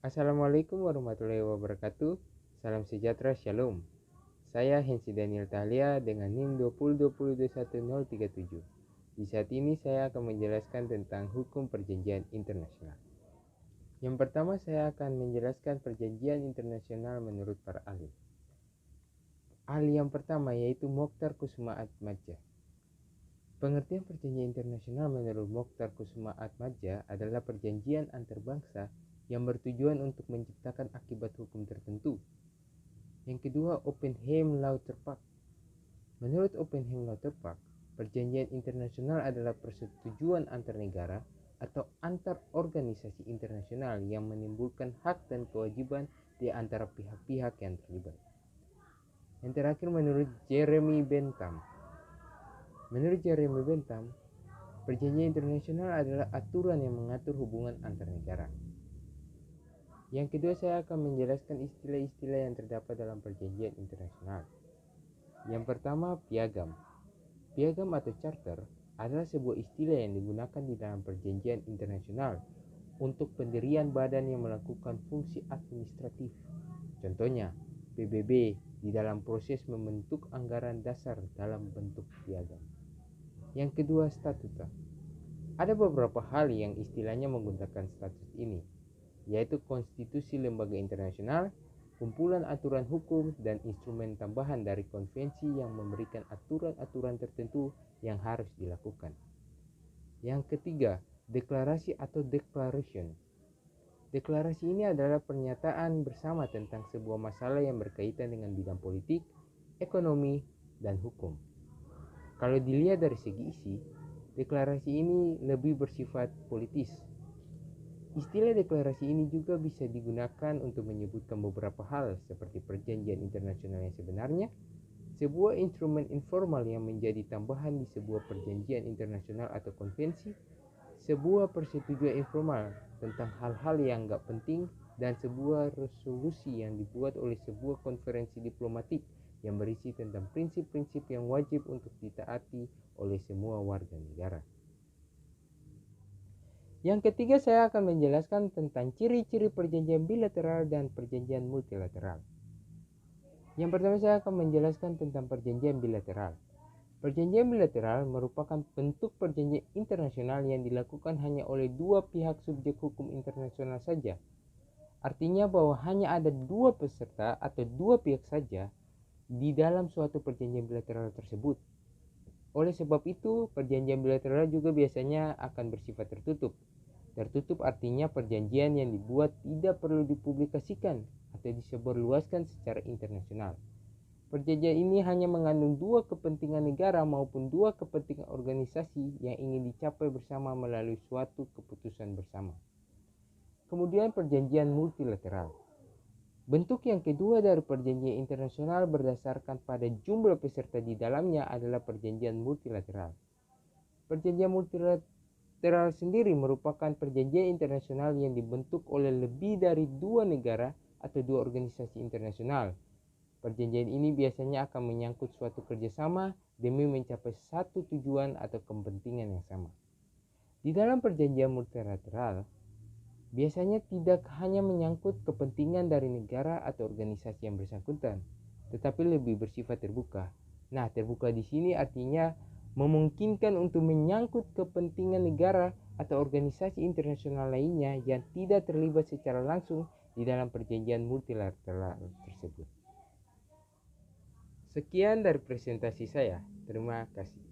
Assalamualaikum warahmatullahi wabarakatuh. Salam sejahtera, Shalom. Saya Hensi Daniel Tahlia dengan NIM 2020211037. Di saat ini saya akan menjelaskan tentang hukum perjanjian internasional. Yang pertama saya akan menjelaskan perjanjian internasional menurut para ahli. Ahli yang pertama yaitu Mokhtar Kusuma-Atmadja. Pengertian perjanjian internasional menurut Mokhtar Kusuma-Atmadja adalah perjanjian antarbangsa yang bertujuan untuk menciptakan akibat hukum tertentu. Yang kedua, Oppenheim-Lauter Pact. Menurut Oppenheim-Lauter Pact, perjanjian internasional adalah persetujuan antar negara atau antar organisasi internasional yang menimbulkan hak dan kewajiban di antara pihak-pihak yang terlibat. Yang terakhir, menurut Jeremy Bentham. Menurut Jeremy Bentham, perjanjian internasional adalah aturan yang mengatur hubungan antar negara. Yang kedua, saya akan menjelaskan istilah-istilah yang terdapat dalam perjanjian internasional. Yang pertama, piagam. Piagam atau charter adalah sebuah istilah yang digunakan di dalam perjanjian internasional untuk pendirian badan yang melakukan fungsi administratif. Contohnya, PBB di dalam proses membentuk anggaran dasar dalam bentuk piagam. Yang kedua, statuta. Ada beberapa hal yang istilahnya menggunakan statut ini, yaitu konstitusi lembaga internasional, kumpulan aturan hukum, dan instrumen tambahan dari konvensi yang memberikan aturan-aturan tertentu yang harus dilakukan. Yang ketiga, deklarasi atau declaration. Deklarasi ini adalah pernyataan bersama tentang sebuah masalah yang berkaitan dengan bidang politik, ekonomi, dan hukum. Kalau dilihat dari segi isi, deklarasi ini lebih bersifat politis. Istilah deklarasi ini juga bisa digunakan untuk menyebutkan beberapa hal seperti perjanjian internasional yang sebenarnya, sebuah instrumen informal yang menjadi tambahan di sebuah perjanjian internasional atau konvensi, sebuah persetujuan informal tentang hal-hal yang gak penting, dan sebuah resolusi yang dibuat oleh sebuah konferensi diplomatik yang berisi tentang prinsip-prinsip yang wajib untuk ditaati oleh semua warga negara. Yang ketiga, saya akan menjelaskan tentang ciri-ciri perjanjian bilateral dan perjanjian multilateral. Yang pertama, saya akan menjelaskan tentang perjanjian bilateral. Perjanjian bilateral merupakan bentuk perjanjian internasional yang dilakukan hanya oleh dua pihak subjek hukum internasional saja. Artinya bahwa hanya ada dua peserta atau dua pihak saja di dalam suatu perjanjian bilateral tersebut. Oleh sebab itu, perjanjian bilateral juga biasanya akan bersifat tertutup. Tertutup artinya perjanjian yang dibuat tidak perlu dipublikasikan atau disebarluaskan secara internasional. Perjanjian ini hanya mengandung dua kepentingan negara maupun dua kepentingan organisasi yang ingin dicapai bersama melalui suatu keputusan bersama. Kemudian perjanjian multilateral. Bentuk yang kedua dari perjanjian internasional berdasarkan pada jumlah peserta di dalamnya adalah perjanjian multilateral. Perjanjian multilateral sendiri merupakan perjanjian internasional yang dibentuk oleh lebih dari dua negara atau dua organisasi internasional. Perjanjian ini biasanya akan menyangkut suatu kerjasama demi mencapai satu tujuan atau kepentingan yang sama. Di dalam perjanjian multilateral, biasanya tidak hanya menyangkut kepentingan dari negara atau organisasi yang bersangkutan, tetapi lebih bersifat terbuka. Nah, terbuka di sini artinya memungkinkan untuk menyangkut kepentingan negara atau organisasi internasional lainnya yang tidak terlibat secara langsung di dalam perjanjian multilateral tersebut. Sekian dari presentasi saya. Terima kasih.